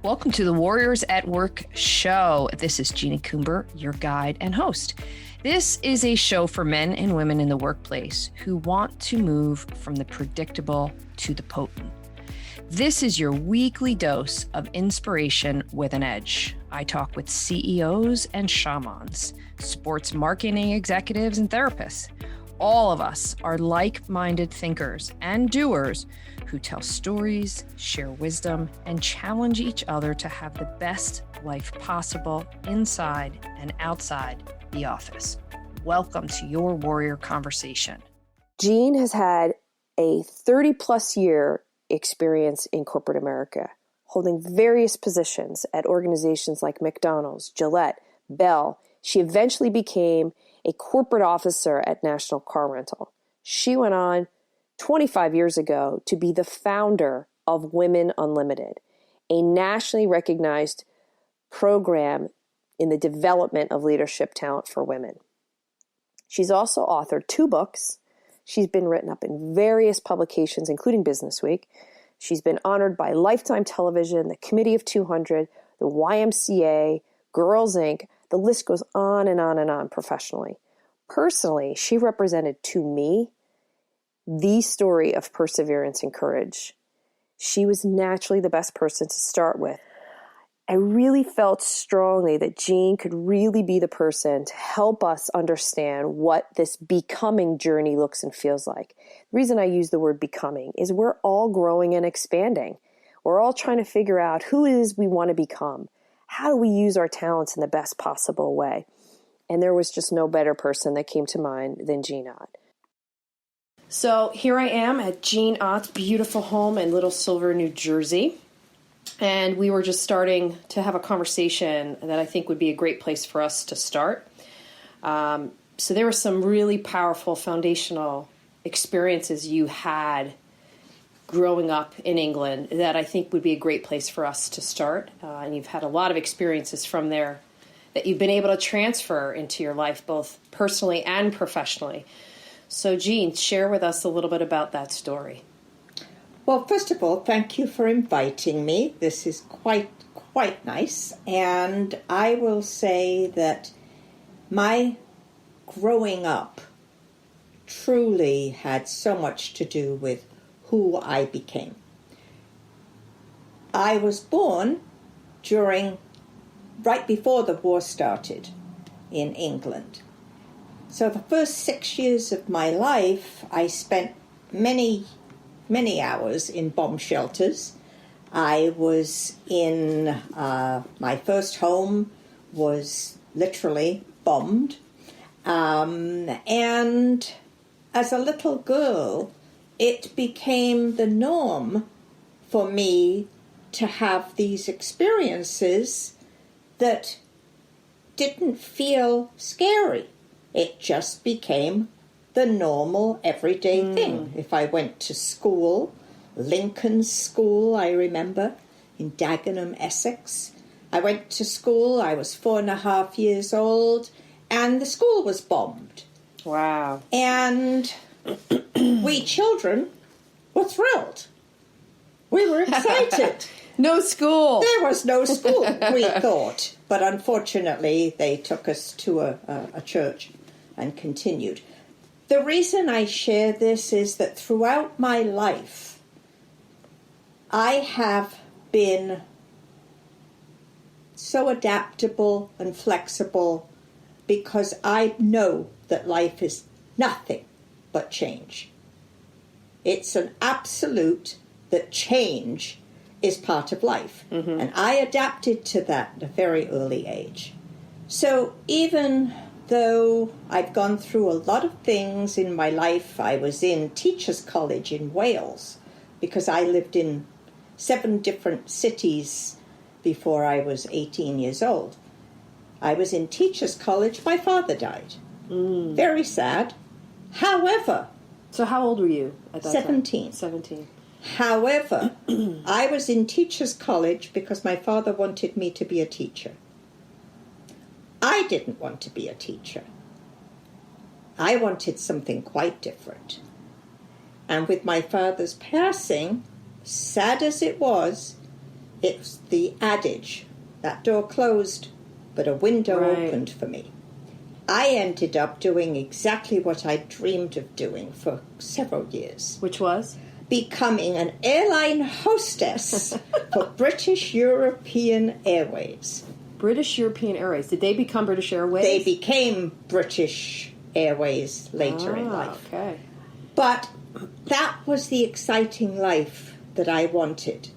Welcome to the Warriors at Work show. This is Jeannie Coomber, your guide and host. This is a show for men and women in the workplace who want to move from the predictable to the potent. This is your weekly dose of inspiration with an edge. I talk with CEOs and shamans, sports marketing executives and therapists. All of us are like-minded thinkers and doers who tell stories, share wisdom, and challenge each other to have the best life possible inside and outside the office. Welcome to your Warrior Conversation. Jean has had a 30-plus year experience in corporate America, holding various positions at organizations like McDonald's, Gillette, Bell. She eventually became a corporate officer at National Car Rental. She went on 25 years ago to be the founder of Women Unlimited, a nationally recognized program in the development of leadership talent for women. She's also authored 2 books. She's been written up in various publications, including Businessweek. She's been honored by Lifetime Television, the Committee of 200, the YMCA, Girls Inc. The list goes on and on and on professionally. Personally, she represented to me the story of perseverance and courage. She was naturally the best person to start with. I really felt strongly that Jean could really be the person to help us understand what this becoming journey looks and feels like. The reason I use the word becoming is we're all growing and expanding. We're all trying to figure out who it is we want to become. How do we use our talents in the best possible way? And there was just no better person that came to mind than Jean Otte. So here I am at Jean Otte's beautiful home in Little Silver, New Jersey. And we were just starting to have a conversation that I think would be a great place for us to start. So there were some really powerful foundational experiences you had growing up in England that I think would be a great place for us to start. And you've had a lot of experiences from there that you've been able to transfer into your life, both personally and professionally. So Jean, share with us a little bit about that story. Well, first of all, thank you for inviting me. This is quite nice. And I will say that my growing up truly had so much to do with who I became. I was born right before the war started in England. So the first 6 years of my life, I spent many hours in bomb shelters. I was in, my first home was literally bombed. And as a little girl, it became the norm for me to have these experiences that didn't feel scary. It just became the normal, everyday thing. If I went to school, Lincoln's School, I remember, in Dagenham, Essex. I went to school, I was 4.5 years old, and the school was bombed. Wow. And we children were thrilled. We were excited. No school. There was no school, we thought. But unfortunately, they took us to a church and continued. The reason I share this is that throughout my life, I have been so adaptable and flexible because I know that life is nothing but change. It's an absolute that change is part of life. Mm-hmm. And I adapted to that at a very early age. So even though I've gone through a lot of things in my life, I was in Teachers' College in Wales because I lived in 7 different cities before I was 18 years old. I was in Teachers' College. My father died. Very sad. However... So how old were you at that 17. time? 17. However, I was in Teachers' College because my father wanted me to be a teacher. I didn't want to be a teacher. I wanted something quite different. And with my father's passing, sad as it was, it's the adage, that door closed, but a window opened for me. I ended up doing exactly what I dreamed of doing for several years. Which was? Becoming an airline hostess for British European Airways. British European Airways. Did they become British Airways? They became British Airways later in life. Okay. But that was the exciting life that I wanted,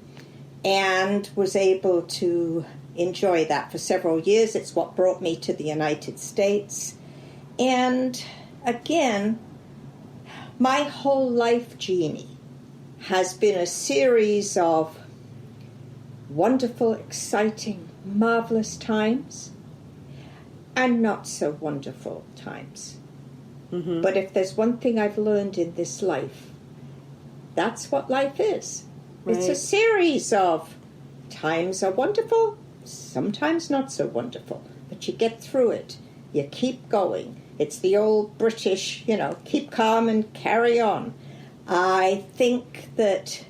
and was able to enjoy that for several years. It's what brought me to the United States. And again, my whole life, Jeannie, has been a series of wonderful, exciting, marvelous times and not so wonderful times. Mm-hmm. But if there's one thing I've learned in this life, that's what life is. Right. It's a series of times are wonderful, sometimes not so wonderful, but you get through it. You keep going. It's the old British, keep calm and carry on. I think that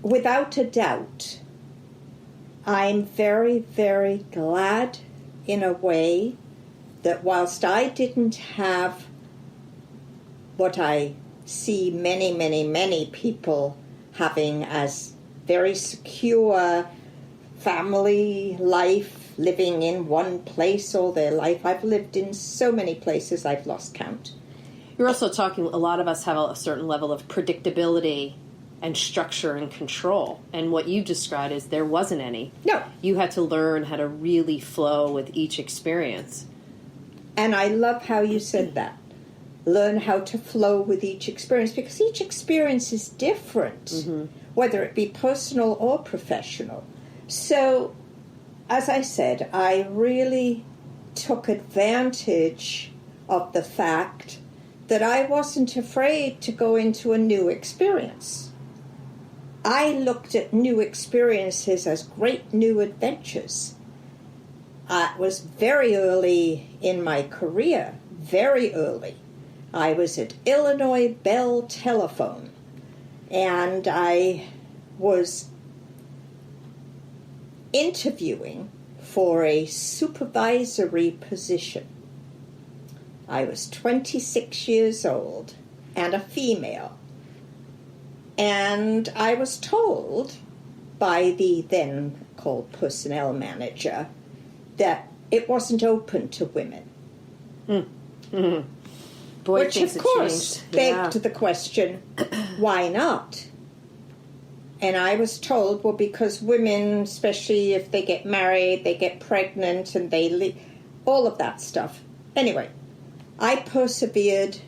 without a doubt, I'm very, very glad in a way that whilst I didn't have what I see many, many, many people having as very secure family life, living in one place all their life. I've lived in so many places I've lost count. You're also talking, a lot of us have a certain level of predictability and structure and control. And what you described is there wasn't any. No. You had to learn how to really flow with each experience. And I love how you said that. Learn how to flow with each experience, because each experience is different, whether it be personal or professional. So, as I said, I really took advantage of the fact that I wasn't afraid to go into a new experience. I looked at new experiences as great new adventures. It was very early in my career, very early. I was at Illinois Bell Telephone, and I was interviewing for a supervisory position. I was 26 years old and a female. And I was told by the then called personnel manager that it wasn't open to women. Mm-hmm. Boy, which, of course, begged the question, why not? And I was told, well, because women, especially if they get married, they get pregnant, and they leave, all of that stuff. Anyway, I persevered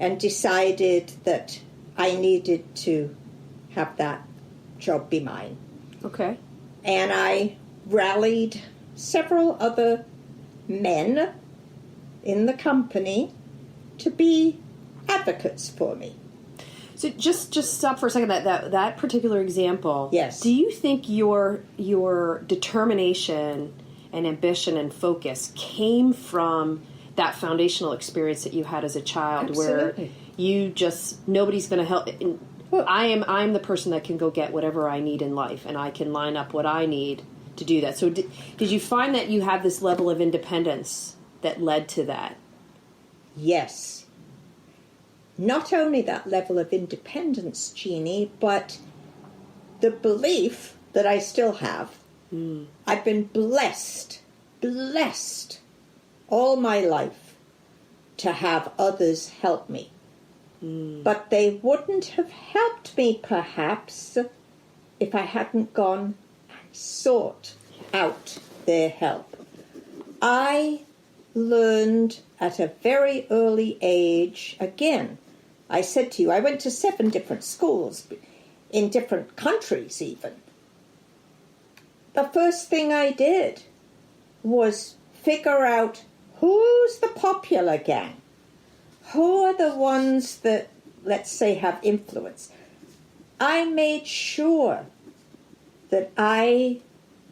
and decided that I needed to have that job be mine. Okay. And I rallied several other men in the company to be advocates for me. So just stop for a second. That particular example. Yes. Do you think your determination and ambition and focus came from that foundational experience that you had as a child? Absolutely. Where you just, nobody's going to help. Well, I'm the person that can go get whatever I need in life, and I can line up what I need to do that. So did you find that you had this level of independence that led to that? Yes. Not only that level of independence, Jeannie, but the belief that I still have. I've been blessed all my life to have others help me. But they wouldn't have helped me, perhaps, if I hadn't gone and sought out their help. I learned at a very early age, again, I said to you, I went to 7 different schools, in different countries even. The first thing I did was figure out who's the popular gang. Who are the ones that, let's say, have influence? I made sure that I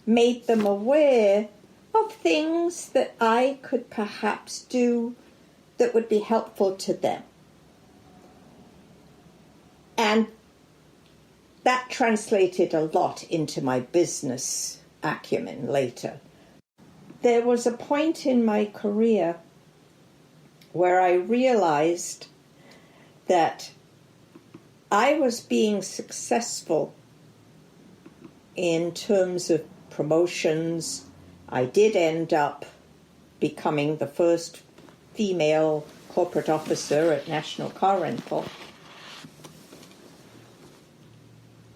made them aware of things that I could perhaps do that would be helpful to them. And that translated a lot into my business acumen later. There was a point in my career where I realized that I was being successful in terms of promotions. I did end up becoming the first female corporate officer at National Car Rental.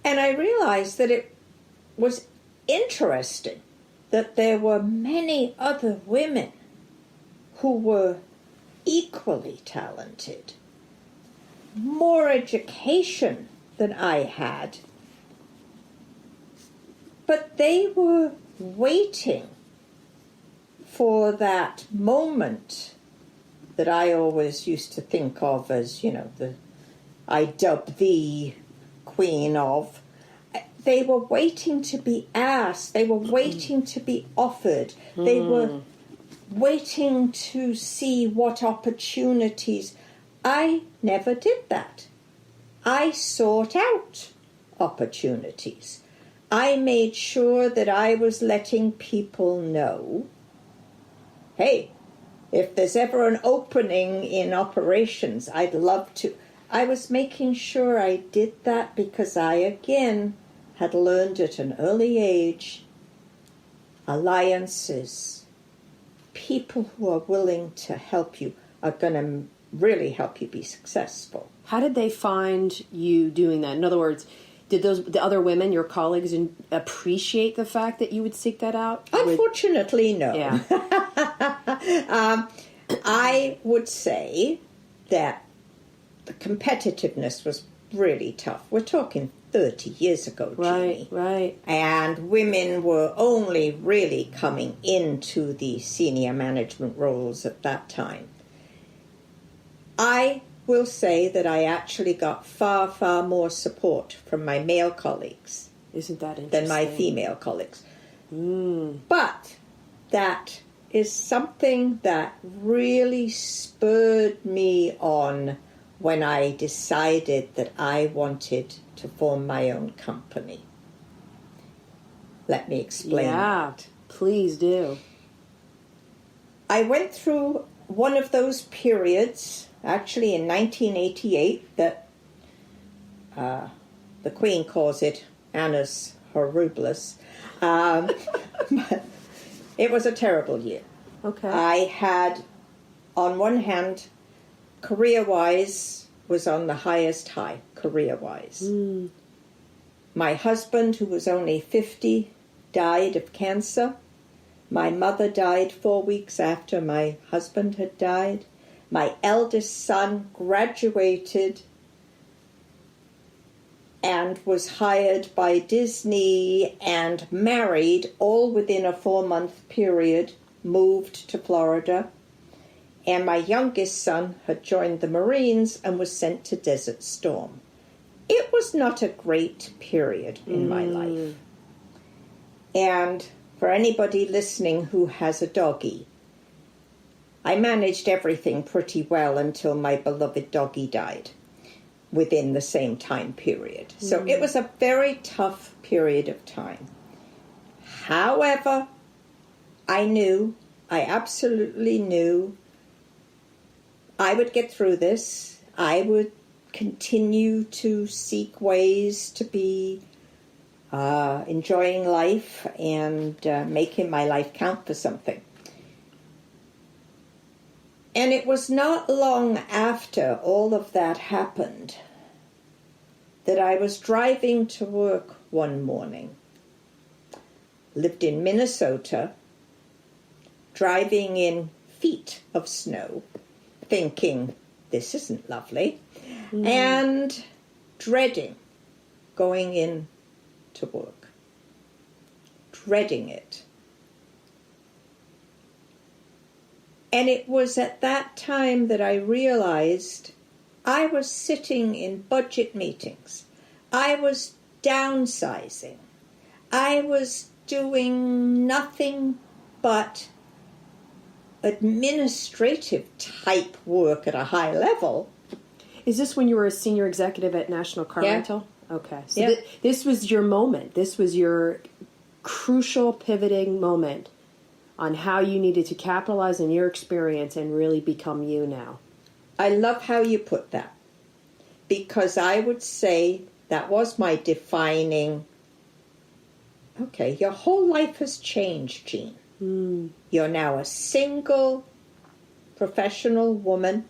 And I realized that it was interesting that there were many other women who were equally talented, more education than I had, but they were waiting for that moment that I always used to think of as, I dub thee queen of. They were waiting to be asked. They were waiting to be offered. They were waiting to see what opportunities. I never did that. I sought out opportunities. I made sure that I was letting people know, hey, if there's ever an opening in operations, I'd love to. I was making sure I did that because I, again, had learned at an early age, alliances, people who are willing to help you are going to really help you be successful. How did they find you doing that? In other words, did the other women, your colleagues, appreciate the fact that you would seek that out? Unfortunately, no. Yeah. I would say that the competitiveness was really tough. We're talking 30 years ago, Jeannie. Right. And women were only really coming into the senior management roles at that time. I will say that I actually got far, far more support from my male colleagues. Isn't that interesting? Than my female colleagues. But that is something that really spurred me on when I decided that I wanted to form my own company. Let me explain that. Please do. I went through one of those periods, actually in 1988, that the Queen calls it annus horribilis. It was a terrible year. Okay. I had, on one hand, career-wise, was on the highest high, career-wise. My husband, who was only 50, died of cancer. My mother died 4 weeks after my husband had died. My eldest son graduated and was hired by Disney and married, all within a 4-month period, moved to Florida. And my youngest son had joined the Marines and was sent to Desert Storm. It was not a great period in my life. And for anybody listening who has a doggy, I managed everything pretty well until my beloved doggy died within the same time period. So it was a very tough period of time. However, I absolutely knew I would get through this. I would continue to seek ways to be enjoying life and making my life count for something. And it was not long after all of that happened that I was driving to work one morning. Lived in Minnesota, driving in feet of snow, thinking, this isn't lovely, and dreading going in to work. Dreading it. And it was at that time that I realized I was sitting in budget meetings. I was downsizing. I was doing nothing but administrative type work at a high level. Is this when you were a senior executive at National Car Yeah. Rental? Okay. So Yeah. this was your moment. This was your crucial pivoting moment on how you needed to capitalize on your experience and really become you now. I love how you put that, because I would say that was my defining, okay, your whole life has changed, Jean. You're now a single professional woman.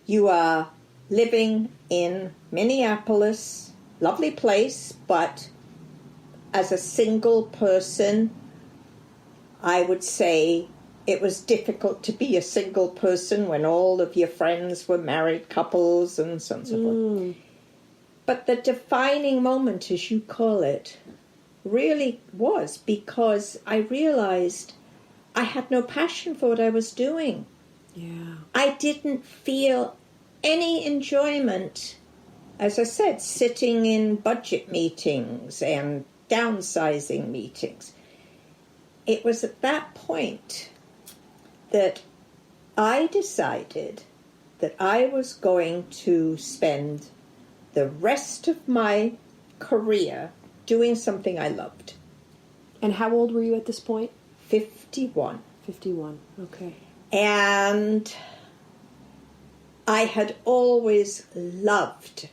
You are living in Minneapolis, lovely place, but as a single person, I would say it was difficult to be a single person when all of your friends were married couples and so on and so forth. But the defining moment, as you call it, really was because I realized I had no passion for what I was doing. Yeah. I didn't feel any enjoyment, as I said, sitting in budget meetings and downsizing meetings. It was at that point that I decided that I was going to spend the rest of my career doing something I loved. And how old were you at this point? 51. 51. Okay. And I had always loved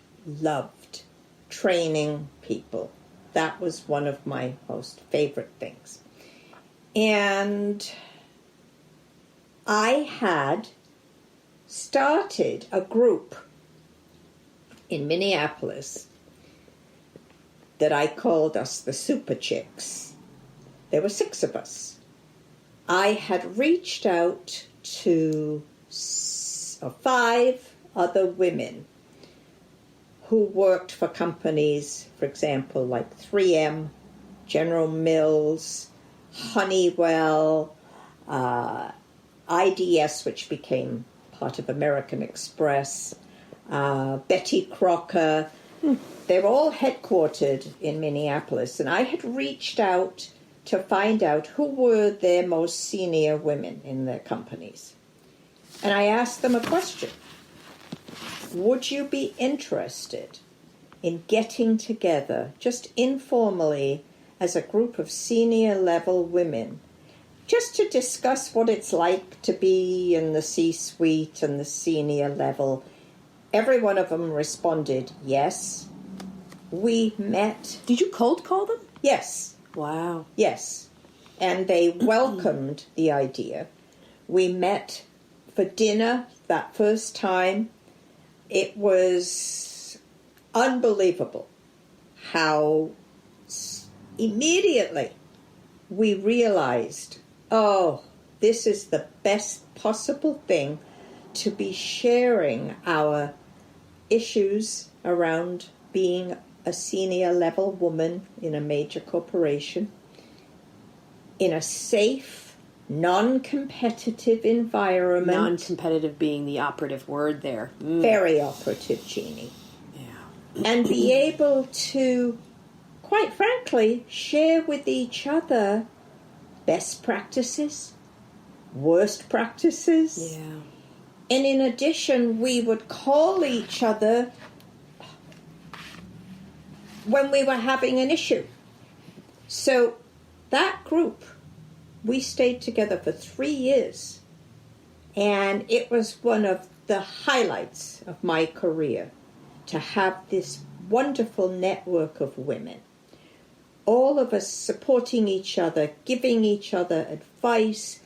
training people. That was one of my most favorite things. And I had started a group in Minneapolis that I called us the Super Chicks. There were 6 of us. I had reached out to 5 other women who worked for companies, for example, like 3M, General Mills, Honeywell, IDS, which became part of American Express, Betty Crocker. They were all headquartered in Minneapolis, and I had reached out to find out who were their most senior women in their companies. And I asked them a question. Would you be interested in getting together, just informally, as a group of senior level women, just to discuss what it's like to be in the C-suite and the senior level? Every one of them responded, yes. We met. Did you cold call them? Yes. Wow. Yes. And they welcomed the idea. We met for dinner that first time. It was unbelievable how immediately we realized, oh, this is the best possible thing to be sharing our issues around being a senior level woman in a major corporation in a safe, non-competitive environment. Non-competitive being the operative word there. Very operative, Jeannie. Yeah. And be able to, quite frankly, share with each other best practices, worst practices. Yeah. And in addition, we would call each other when we were having an issue. So that group, we stayed together for 3 years. And it was one of the highlights of my career to have this wonderful network of women. All of us supporting each other, giving each other advice,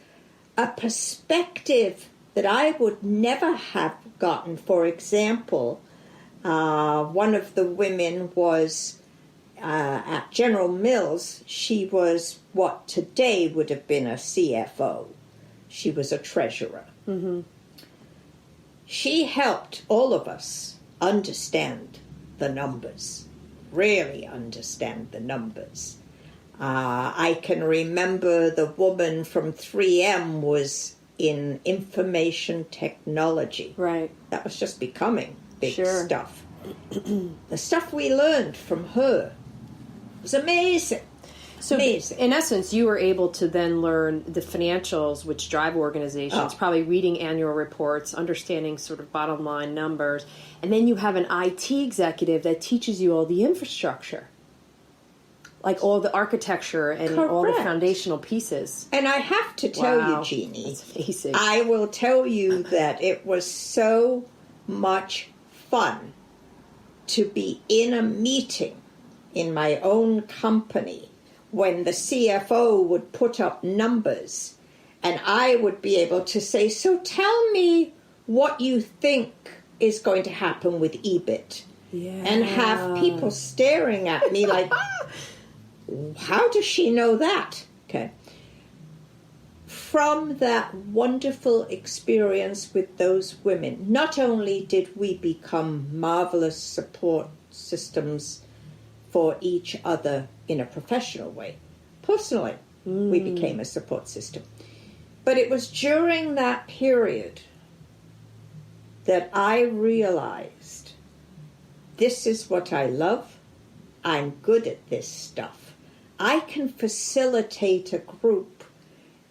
a perspective that I would never have gotten. For example, one of the women was at General Mills. She was what today would have been a CFO. She was a treasurer. Mm-hmm. She helped all of us understand the numbers, really understand the numbers. I can remember the woman from 3M was in information technology. Right. That was just becoming big Sure. stuff. The stuff we learned from her was amazing. So Amazing. in essence, you were able to then learn the financials, which drive organizations, probably reading annual reports, understanding sort of bottom line numbers. And then you have an IT executive that teaches you all the infrastructure, like all the architecture and all the foundational pieces. And I have to tell you, Jeannie, that's amazing. I will tell you that it was so much fun to be in a meeting in my own company when the CFO would put up numbers and I would be able to say, so tell me what you think is going to happen with EBIT. Yeah. And have people staring at me like, how does she know that? Okay. From that wonderful experience with those women, not only did we become marvelous support systems for each other in a professional way, personally, we became a support system. But it was during that period that I realized this is what I love. I'm good at this stuff. I can facilitate a group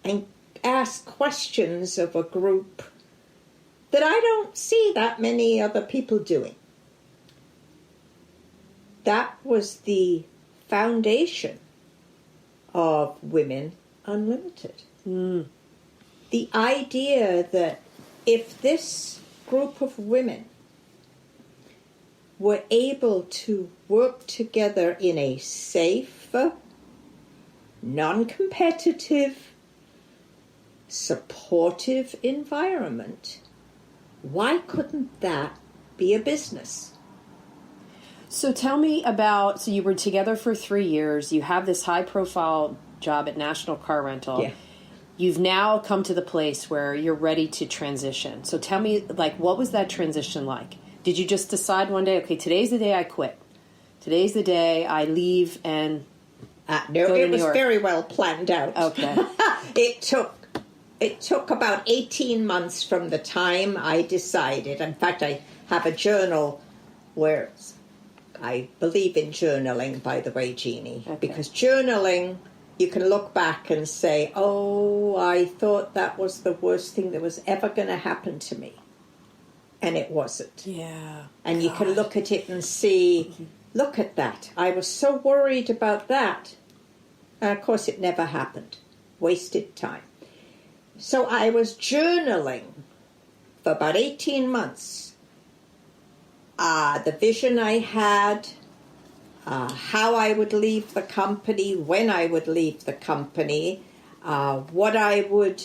and ask questions of a group that I don't see that many other people doing. That was the foundation of Women Unlimited. The idea that if this group of women were able to work together in a safe, non-competitive, supportive environment, why couldn't that be a business? So tell me about, so you were together for 3 years, you have this high-profile job at National Car Rental. Yeah. You've now come to the place where you're ready to transition. So tell me, like, what was that transition like? Did you just decide one day, okay, today's the day I quit. Today's the day I leave and No, it was very well planned out. Okay. It took about 18 months from the time I decided. In fact, I have a journal where I believe in journaling, by the way, Jeannie, because journaling, you can look back and say, oh, I thought that was the worst thing that was ever going to happen to me. And it wasn't. Yeah. And you can look at it and see, look at that. I was so worried about that. And of course, it never happened. Wasted time. So I was journaling for about 18 months. The vision I had, how I would leave the company, when I would leave the company, what I would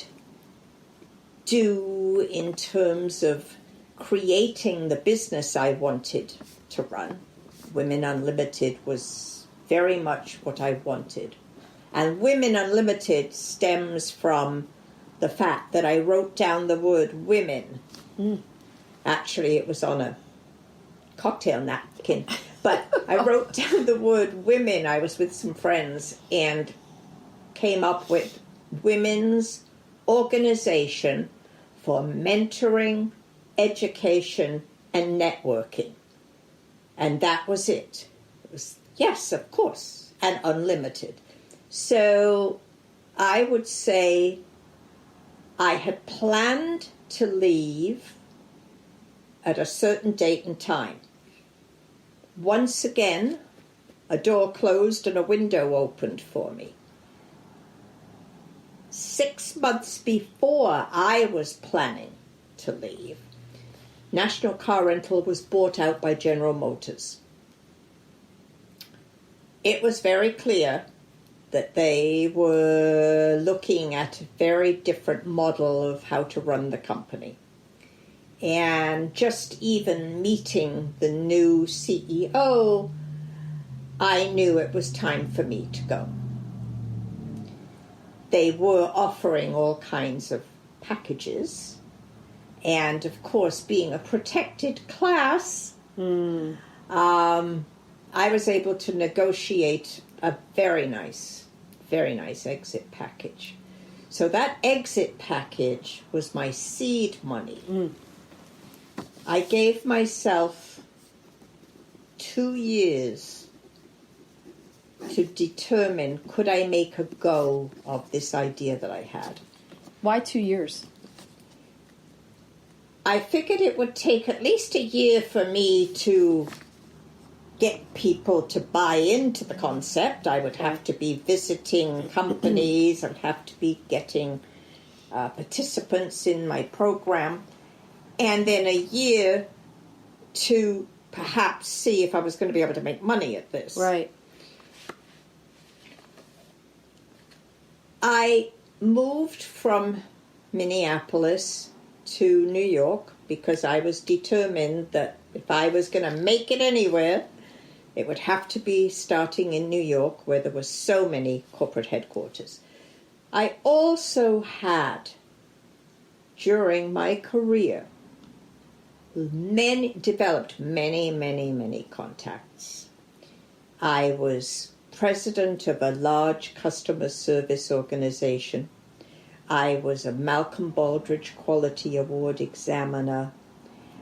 do in terms of creating the business I wanted to run. Women Unlimited was very much what I wanted. And Women Unlimited stems from the fact that I wrote down the word women. Actually, it was on a cocktail napkin. But I wrote down the word women. I was with some friends and came up with Women's Organization for Mentoring, Education, and Networking. And that was it. It was, yes, of course, and unlimited. So I would say I had planned to leave at a certain date and time. Once again, a door closed and a window opened for me. 6 months before I was planning to leave, National Car Rental was bought out by General Motors. It was very clear that they were looking at a very different model of how to run the company. And just even meeting the new CEO, I knew it was time for me to go. They were offering all kinds of packages. And, of course, being a protected class, I was able to negotiate a very nice exit package. So that exit package was my seed money. I gave myself 2 years to determine, could I make a go of this idea that I had? Why 2 years? I figured it would take at least a year for me to get people to buy into the concept. I would have to be visiting companies. I'd have to be getting participants in my program. And then a year to perhaps see if I was going to be able to make money at this. Right. I moved from Minneapolis to New York because I was determined that if I was going to make it anywhere, it would have to be starting in New York, where there were so many corporate headquarters. I also had, during my career, developed many contacts. I was president of a large customer service organization. I was a Malcolm Baldrige Quality Award examiner.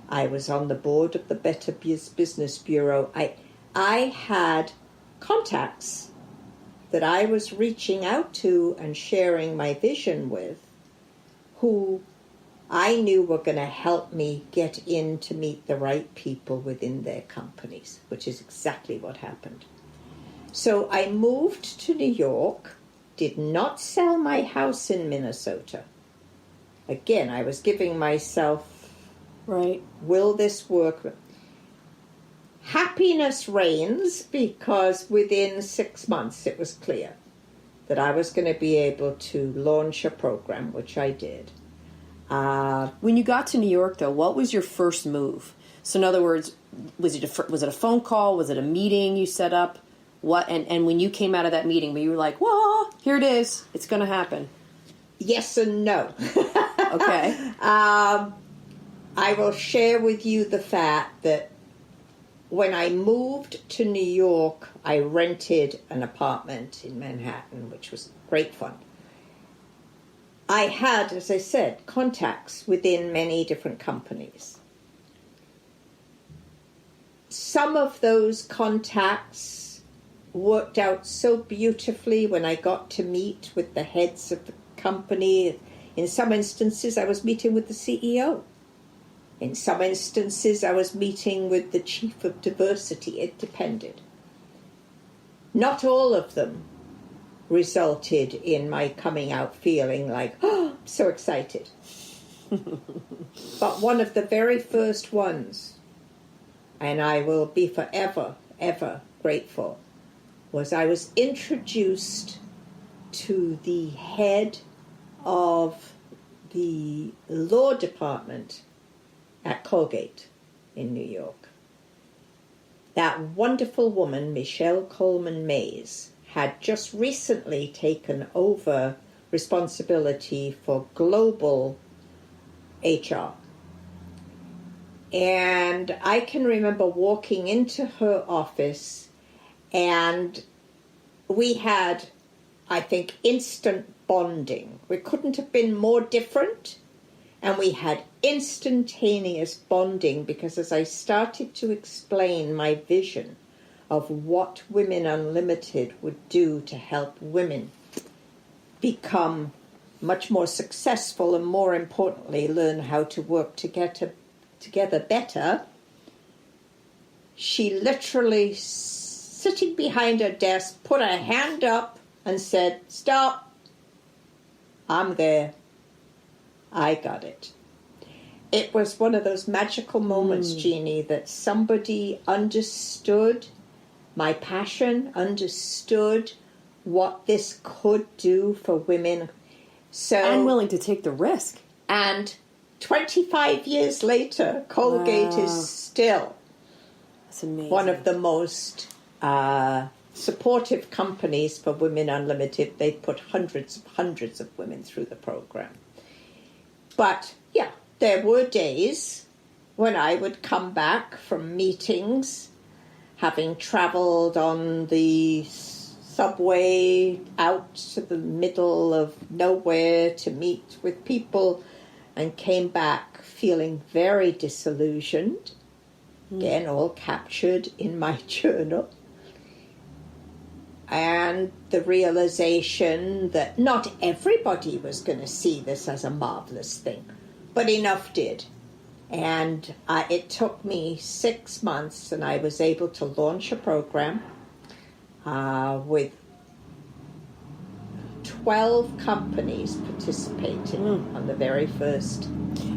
I was on the board of the Better Business Bureau. I had contacts that I was reaching out to and sharing my vision with, who I knew were going to help me get in to meet the right people within their companies, which is exactly what happened. So I moved to New York, did not sell my house in Minnesota. Again, I was giving myself, right, will this work? Happiness reigns, because within 6 months it was clear that I was going to be able to launch a program, which I did. When you got to New York, though, what was your first move? So in other words, was it a phone call? Was it a meeting you set up? What? And when you came out of that meeting, were you like, whoa, here it is, it's going to happen? Yes and no. Okay. I will share with you the fact that when I moved to New York, I rented an apartment in Manhattan, which was great fun. I had, as I said, contacts within many different companies. Some of those contacts worked out so beautifully when I got to meet with the heads of the company. In some instances, I was meeting with the CEO. In some instances, I was meeting with the chief of diversity. It depended. Not all of them resulted in my coming out feeling like, oh, I'm so excited. But one of the very first ones, and I will be forever, ever grateful, was I was introduced to the head of the law department at Colgate in New York. That wonderful woman, Michelle Coleman Mays, had just recently taken over responsibility for global HR. And I can remember walking into her office, and we had, I think, instant bonding. We couldn't have been more different. And we had instantaneous bonding, because as I started to explain my vision of what Women Unlimited would do to help women become much more successful and, more importantly, learn how to work together better, she literally, sitting behind her desk, put her hand up and said, "Stop, I'm there. I got it." It was one of those magical moments, Jeannie, that somebody understood my passion, understood what this could do for women. And willing to take the risk. And 25 years later, Colgate is still That's amazing. one of the most supportive companies for Women Unlimited. They put hundreds of women through the program. But, yeah, there were days when I would come back from meetings, having traveled on the subway out to the middle of nowhere to meet with people, and came back feeling very disillusioned, again, all captured in my journal. and the realization that not everybody was going to see this as a marvelous thing, but enough did. And it took me 6 months, and I was able to launch a program with 12 companies participating on the very first.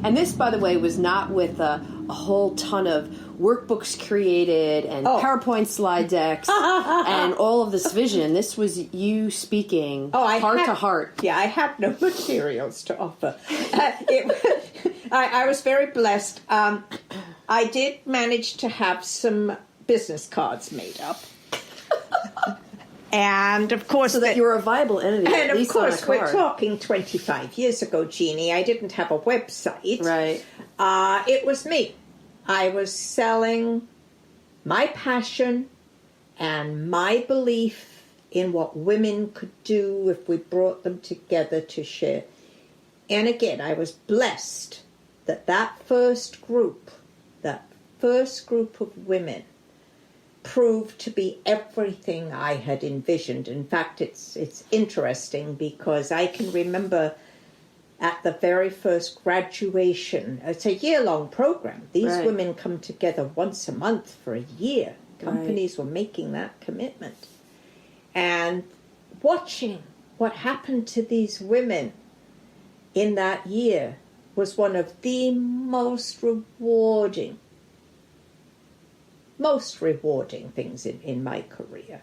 And this, by the way, was not with a whole ton of workbooks created and PowerPoint slide decks and all of this vision. This was you speaking heart to heart. Yeah, I had no materials to offer. I was very blessed. I did manage to have some business cards made up. And of course, so that you were a viable entity. And at of least course, on a card. we're talking 25 years ago, Jeannie. I didn't have a website. Right. It was me. I was selling my passion and my belief in what women could do if we brought them together to share. And again, I was blessed that first group of women proved to be everything I had envisioned. In fact, it's interesting because I can remember at the very first graduation, it's a year-long program. These women come together once a month for a year. Companies were making that commitment. And watching what happened to these women in that year was one of the most rewarding things in my career.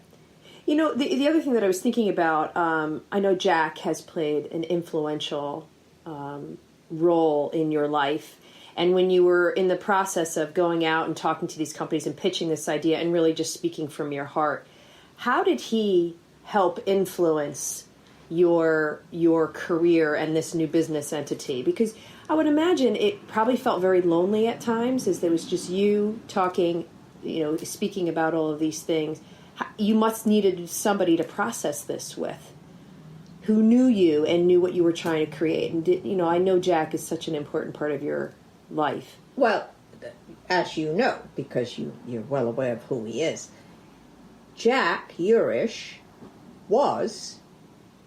You know, the other thing that I was thinking about, I know Jack has played an influential role in your life. And when you were in the process of going out and talking to these companies and pitching this idea and really just speaking from your heart, how did he help influence your career and this new business entity? Because I would imagine it probably felt very lonely at times, as there was just you talking, speaking about all of these things. You must needed somebody to process this with, who knew you and knew what you were trying to create. And I know Jack is such an important part of your life. Well, as you know, because you're well aware of who he is, Jack Urish was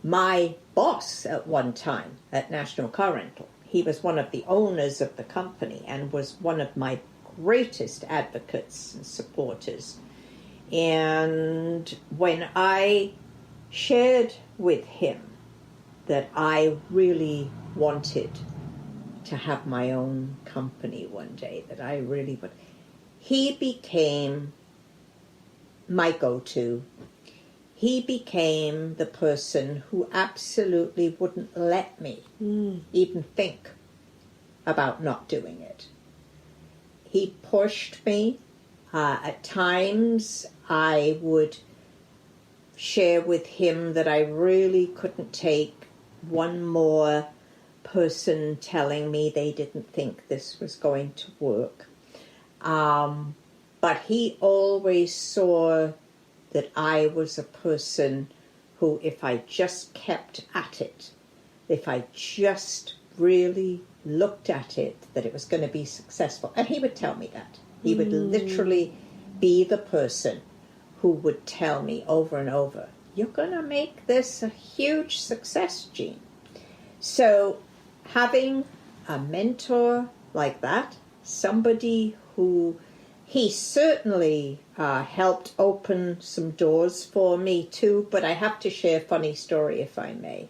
my boss at one time at National Car Rental. He was one of the owners of the company and was one of my greatest advocates and supporters. And when I shared with him that I really wanted to have my own company one day, that I really would, he became my go-to. He became the person who absolutely wouldn't let me even think about not doing it. He pushed me. At times, I would share with him that I really couldn't take one more person telling me they didn't think this was going to work. But he always saw that I was a person who, if I just kept at it, if I just really looked at it, that it was going to be successful. And he would tell me that. He would literally be the person who would tell me over and over, you're going to make this a huge success, Jean. So having a mentor like that, somebody who, he certainly helped open some doors for me too, but I have to share a funny story if I may,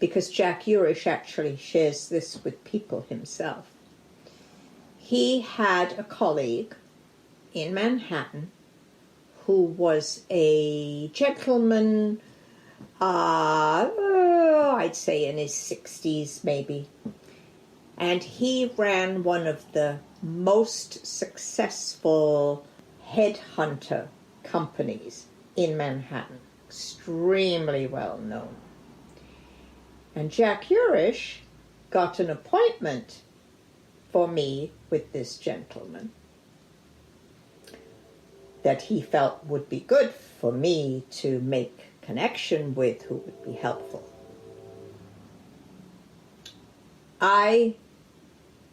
because Jack Urish actually shares this with people himself. He had a colleague in Manhattan who was a gentleman, I'd say in his 60s maybe, and he ran one of the most successful headhunter companies in Manhattan, extremely well known. And Jack Urish got an appointment for me with this gentleman that he felt would be good for me to make connection with, who would be helpful. I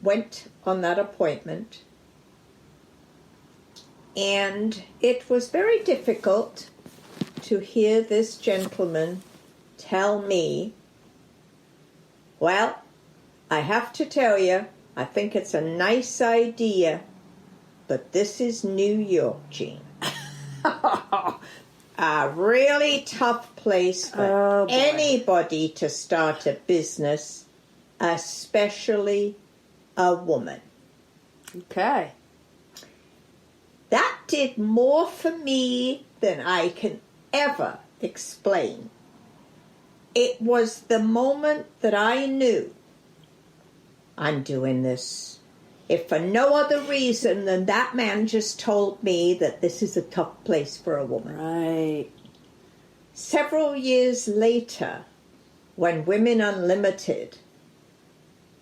went on that appointment, and it was very difficult to hear this gentleman tell me, well, I have to tell you, I think it's a nice idea, but this is New York, Jean. A really tough place for anybody to start a business, especially a woman. Okay. That did more for me than I can ever explain. It was the moment that I knew I'm doing this, if for no other reason than that man just told me that this is a tough place for a woman. Right. Several years later, when Women Unlimited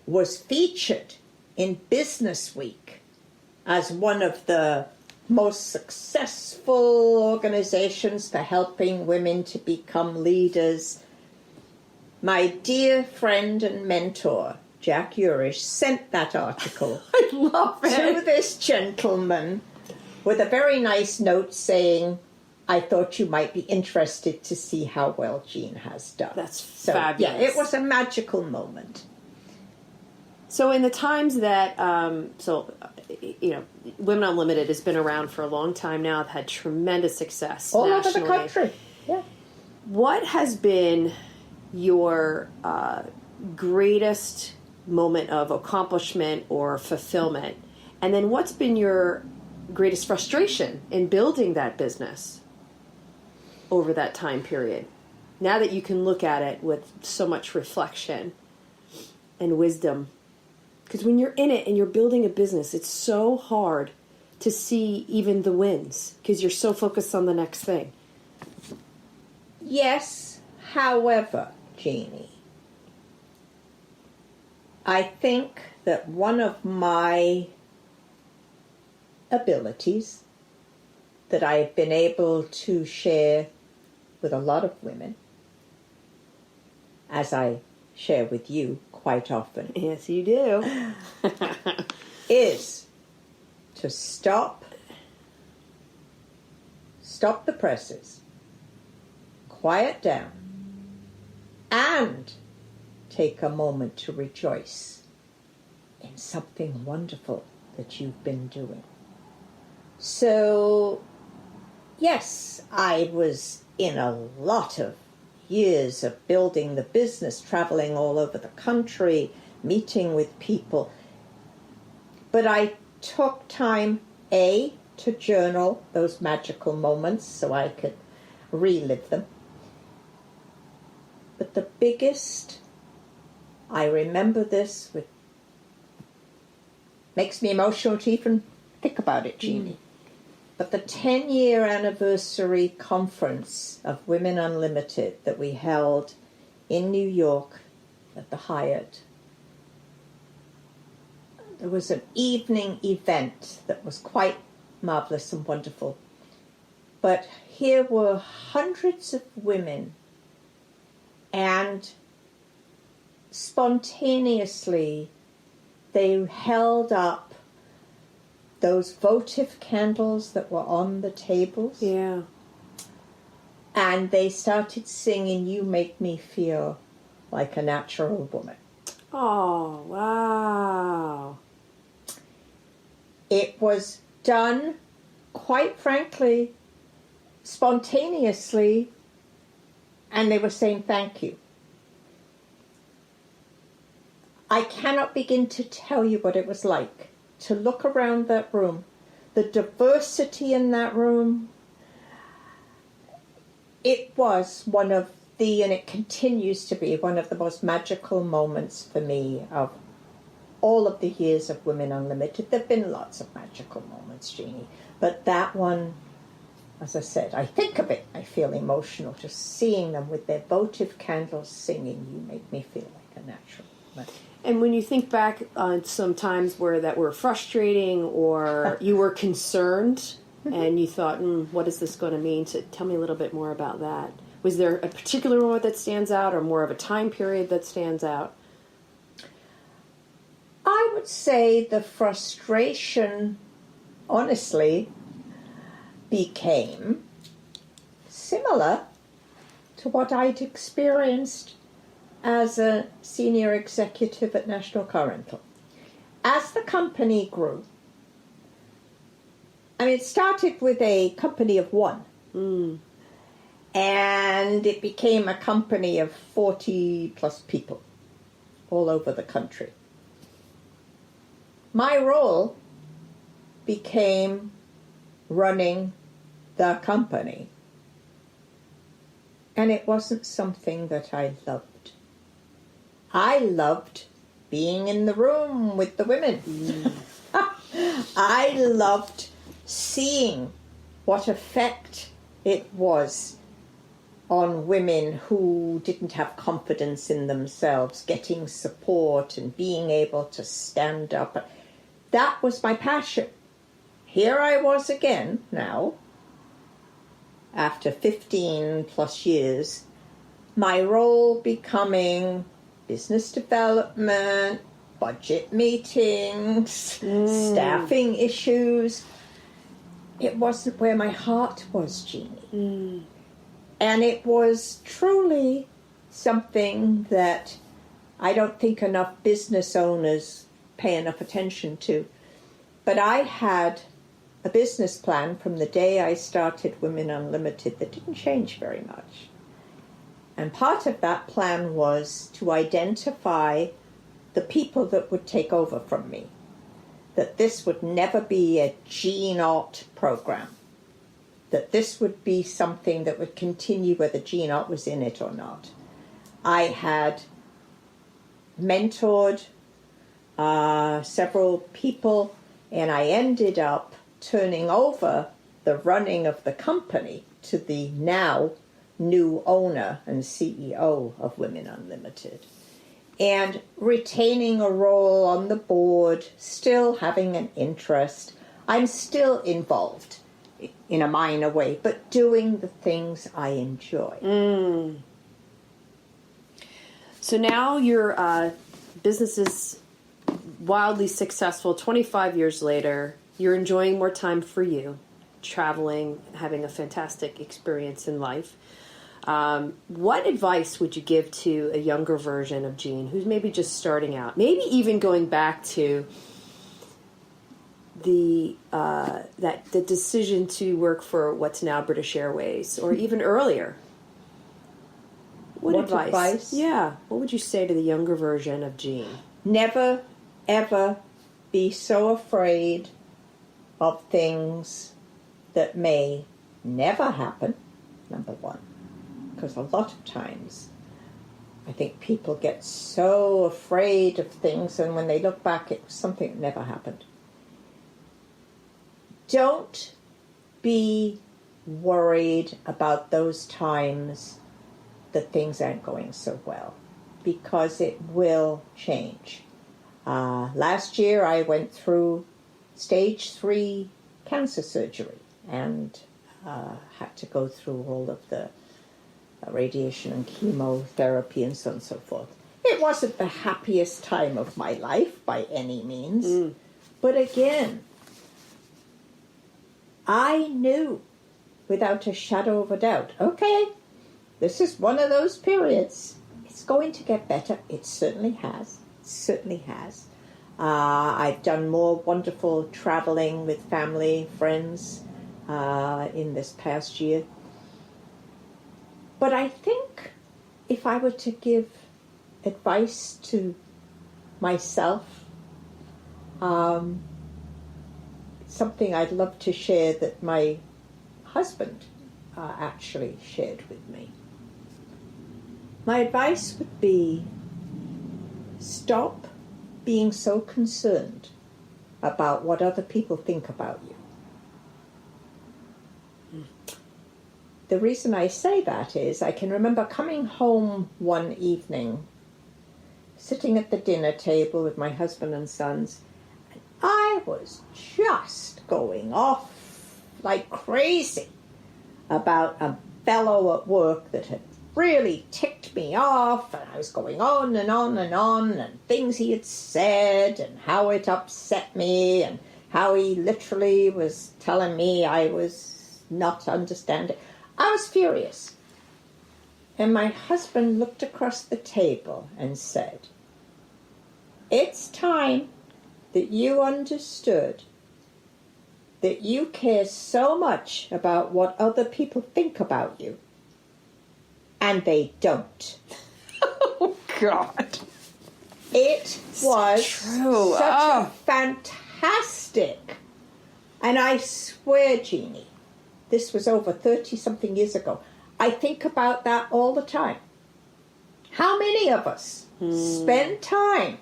was featured in Business Week as one of the most successful organizations for helping women to become leaders, my dear friend and mentor, Jack Urish, sent that article I love to it. this gentleman with a very nice note saying, I thought you might be interested to see how well Jean has done. That's so, fabulous. Yeah, it was a magical moment. So in the times that, Women Unlimited has been around for a long time now. I've had tremendous success All nationally. over the country. Yeah. What has been your greatest moment of accomplishment or fulfillment? And then what's been your greatest frustration in building that business over that time period? Now that you can look at it with so much reflection and wisdom. Because when you're in it and you're building a business, it's so hard to see even the wins because you're so focused on the next thing. Yes, however, Jeannie, I think that one of my abilities that I've been able to share with a lot of women, as I share with you quite often, Yes, you do. is to stop the presses, quiet down, and take a moment to rejoice in something wonderful that you've been doing. So, yes, I was in a lot of years of building the business, traveling all over the country, meeting with people. But I took time, A, to journal those magical moments so I could relive them. But the biggest, I remember this with, makes me emotional to even think about it, Jeannie. But the 10-year anniversary conference of Women Unlimited that we held in New York at the Hyatt, there was an evening event that was quite marvelous and wonderful. But here were hundreds of women, and spontaneously they held up those votive candles that were on the tables. Yeah. And they started singing, You Make Me Feel Like a Natural Woman. Oh, wow. It was done, quite frankly, spontaneously, and they were saying thank you. I cannot begin to tell you what it was like to look around that room, the diversity in that room. It was one of the, and it continues to be, one of the most magical moments for me of all of the years of Women Unlimited. There have been lots of magical moments, Jeannie, but that one, as I said, I think of it, I feel emotional, just seeing them with their votive candles singing, You Make Me Feel Like a Natural Woman. And when you think back on some times where that were frustrating or you were concerned and you thought, what is this going to mean? So tell me a little bit more about that. Was there a particular moment that stands out or more of a time period that stands out? I would say the frustration, honestly, became similar to what I'd experienced as a senior executive at National Car Rental. As the company grew, I mean, it started with a company of one. And it became a company of 40 plus people all over the country. My role became running the company. And it wasn't something that I loved. I loved being in the room with the women. I loved seeing what effect it was on women who didn't have confidence in themselves, getting support and being able to stand up. That was my passion. Here I was again now, after 15 plus years, my role becoming business development, budget meetings, staffing issues. It wasn't where my heart was, Jeannie. And it was truly something that I don't think enough business owners pay enough attention to. But I had a business plan from the day I started Women Unlimited that didn't change very much. And part of that plan was to identify the people that would take over from me. That this would never be a Jean Otte program. That this would be something that would continue whether Jean Otte was in it or not. I had mentored several people, and I ended up turning over the running of the company to the now new owner and CEO of Women Unlimited. And retaining a role on the board, still having an interest. I'm still involved in a minor way, but doing the things I enjoy. So now your business is wildly successful. 25 years later, you're enjoying more time for you, traveling, having a fantastic experience in life. What advice would you give to a younger version of Jean who's maybe just starting out, maybe even going back to the decision to work for what's now British Airways, or even earlier? What advice? Yeah. What would you say to the younger version of Jean? Never, ever be so afraid of things that may never happen, number one. Because a lot of times I think people get so afraid of things, and when they look back, it was something that never happened. Don't be worried about those times that things aren't going so well, because it will change. Last year I went through stage 3 cancer surgery and had to go through all of the radiation and chemotherapy and so on and so forth. It wasn't the happiest time of my life by any means. But again, I knew without a shadow of a doubt, okay, this is one of those periods. It's going to get better. It certainly has. It certainly has. I've done more wonderful traveling with family, friends in this past year. But I think if I were to give advice to myself, something I'd love to share that my husband actually shared with me. My advice would be, stop being so concerned about what other people think about you. The reason I say that is I can remember coming home one evening, sitting at the dinner table with my husband and sons, and I was just going off like crazy about a fellow at work that had really ticked me off, and I was going on and on and on, and things he had said and how it upset me and how he literally was telling me I was not understanding. I was furious. And my husband looked across the table and said, it's time that you understood that you care so much about what other people think about you, and they don't. Oh, God. It was true. such a fantastic, and I swear, Jeannie, this was over 30-something years ago. I think about that all the time. How many of us spend time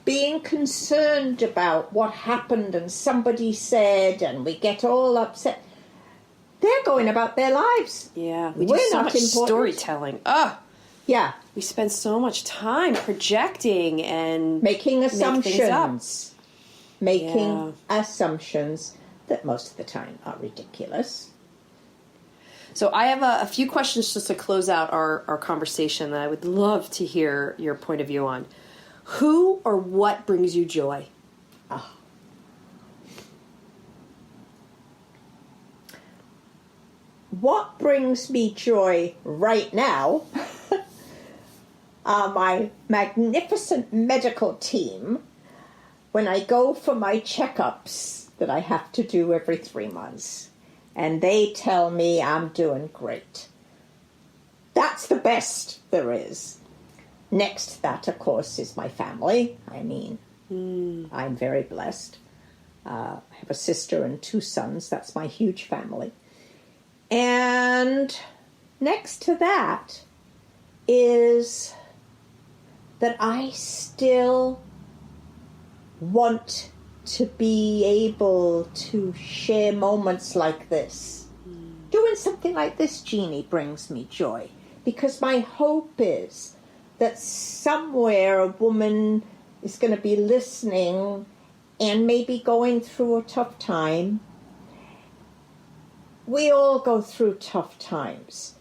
being concerned about what happened and somebody said, and we get all upset? They're going about their lives. Yeah, We're do so not much important. storytelling. Yeah. We spend so much time projecting and Making assumptions. Making Yeah. assumptions that most of the time are ridiculous. So I have a few questions just to close out our conversation that I would love to hear your point of view on. Who or what brings you joy? What brings me joy right now are my magnificent medical team when I go for my checkups that I have to do every 3 months. And they tell me I'm doing great. That's the best there is. Next to that, of course, is my family. I mean, I'm very blessed. I have a sister and 2 sons. That's my huge family. And next to that is that I still want to be able to share moments like this. Doing something like this, Jeannie, brings me joy, because my hope is that somewhere a woman is going to be listening and maybe going through a tough time. We all go through tough times,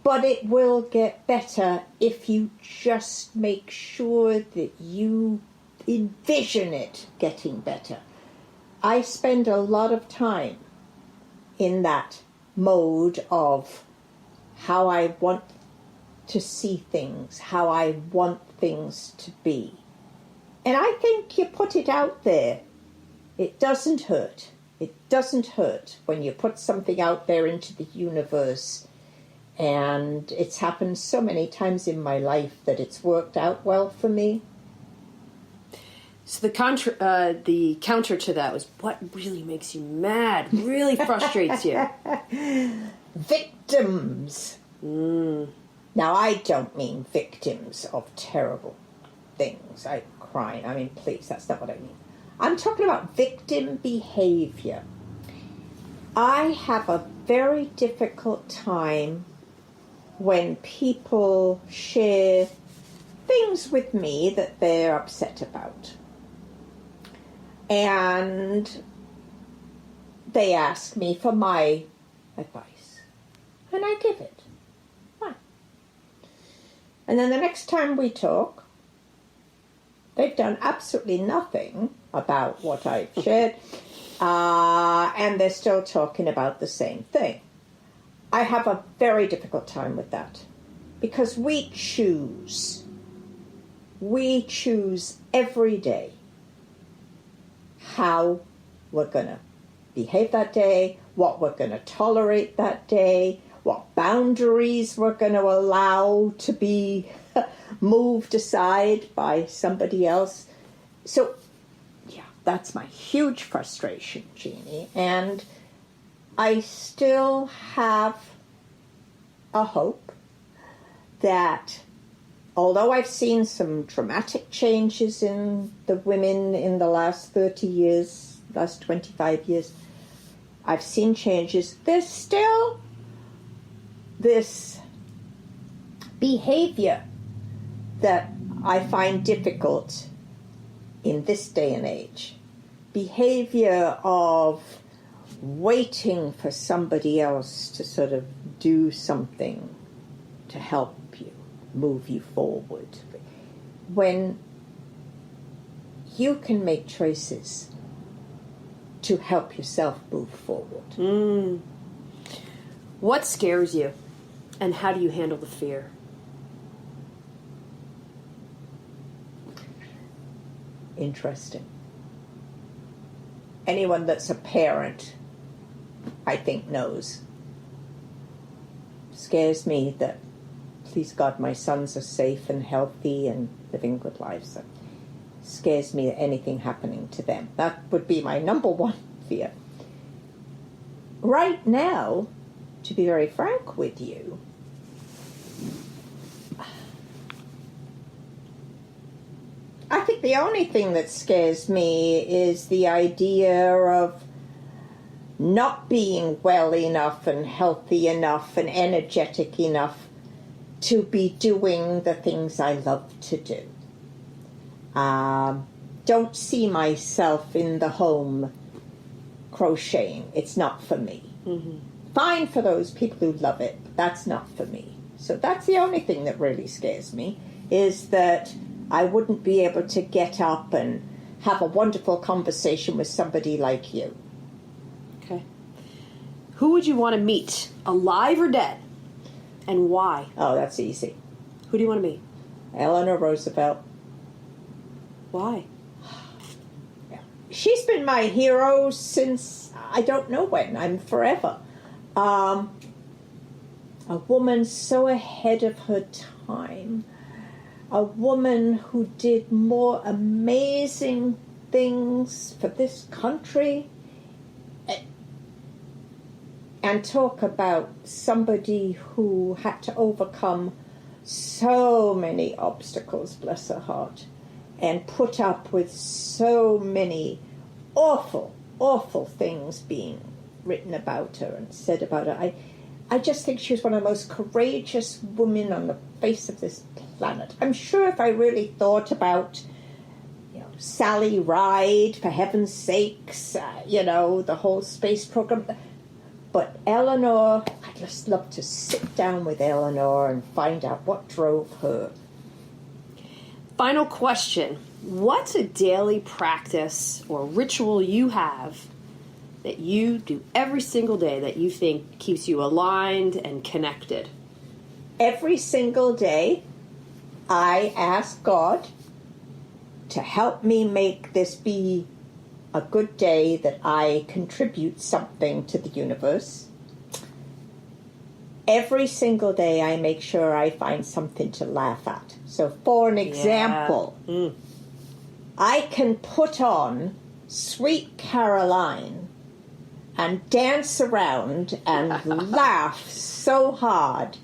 but it will get better if you just make sure that you envision it getting better. I spend a lot of time in that mode of how I want to see things, how I want things to be. And I think you put it out there. It doesn't hurt. It doesn't hurt when you put something out there into the universe. And it's happened so many times in my life that it's worked out well for me. So the counter to that was, what really makes you mad, really frustrates you? Victims. Now, I don't mean victims of terrible things, crime. I mean, please, that's not what I mean. I'm talking about victim behavior. I have a very difficult time when people share things with me that they're upset about. And they ask me for my advice. And I give it. Fine. And then the next time we talk, they've done absolutely nothing about what I've shared, and they're still talking about the same thing. I have a very difficult time with that, because we choose every day how we're going to behave that day, what we're going to tolerate that day, what boundaries we're going to allow to be moved aside by somebody else. So, yeah, that's my huge frustration, Jeannie. And I still have a hope that, although I've seen some dramatic changes in the women in the last 30 years, last 25 years, I've seen changes. There's still this behavior that I find difficult in this day and age. Behavior of waiting for somebody else to sort of do something to help you, move you forward. When you can make choices to help yourself move forward. What scares you, and how do you handle the fear? Interesting. Anyone that's a parent, I think, knows. Scares me that, please God, my sons are safe and healthy and living good lives. So scares me that anything happening to them. That would be my number one fear. Right now, to be very frank with you, I think the only thing that scares me is the idea of not being well enough and healthy enough and energetic enough to be doing the things I love to do. Don't see myself in the home crocheting. It's not for me. Mm-hmm. Fine for those people who love it, but that's not for me. So that's the only thing that really scares me, is that I wouldn't be able to get up and have a wonderful conversation with somebody like you. Okay. Who would you want to meet, alive or dead, and why? Oh, that's easy. Who do you want to meet? Eleanor Roosevelt. Why? She's been my hero since I don't know when. I'm forever. A woman so ahead of her time. A woman who did more amazing things for this country. And talk about somebody who had to overcome so many obstacles, bless her heart, and put up with so many awful, awful things being written about her and said about her. I just think she was one of the most courageous women on the face of this planet. I'm sure if I really thought about, Sally Ride, for heaven's sakes, the whole space program. But Eleanor, I'd just love to sit down with Eleanor and find out what drove her. Final question. What's a daily practice or ritual you have that you do every single day that you think keeps you aligned and connected? Every single day, I ask God to help me make this be a good day, that I contribute something to the universe. Every single day, I make sure I find something to laugh at. So, for an example, I can put on Sweet Caroline and dance around and laugh so hard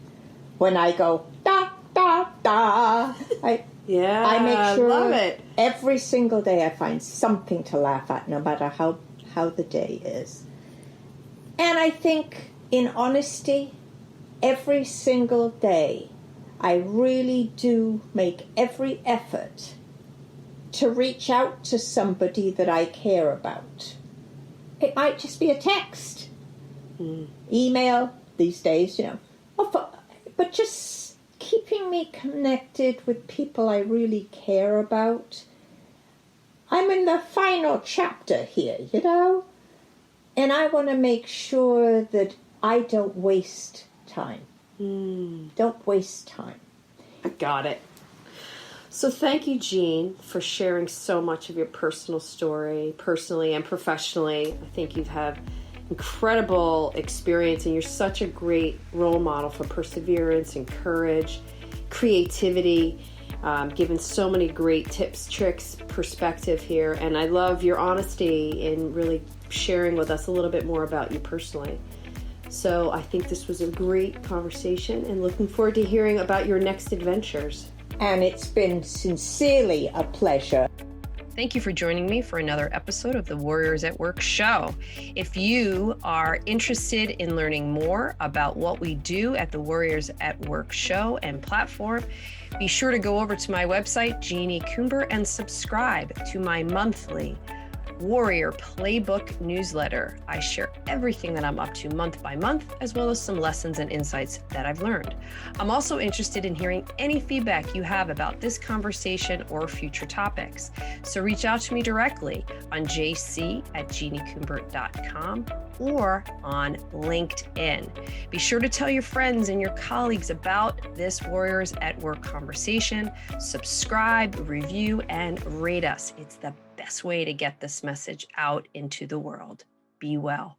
when I go, da, da, da. I make sure love it. Every single day I find something to laugh at, no matter how the day is. And I think, in honesty, every single day I really do make every effort to reach out to somebody that I care about. It might just be a text, email these days, but just keeping me connected with people I really care about. I'm in the final chapter here, and I want to make sure that I don't waste time. Don't waste time. I got it. So thank you, Jean, for sharing so much of your personal story, personally and professionally. I think you've had incredible experience, and you're such a great role model for perseverance and courage, creativity, given so many great tips, tricks, perspective here. And I love your honesty in really sharing with us a little bit more about you personally. So I think this was a great conversation, and looking forward to hearing about your next adventures. And it's been sincerely a pleasure. Thank you for joining me for another episode of the Warriors at Work show. If you are interested in learning more about what we do at the Warriors at Work show and platform, be sure to go over to my website, Jeannie Coomber, and subscribe to my monthly Warrior Playbook newsletter. I share everything that I'm up to month by month, as well as some lessons and insights that I've learned. I'm also interested in hearing any feedback you have about this conversation or future topics. So reach out to me directly on jc@jeanniecoomber.com or on LinkedIn. Be sure to tell your friends and your colleagues about this Warriors at Work conversation. Subscribe, review, and rate us. It's the best way to get this message out into the world. Be well.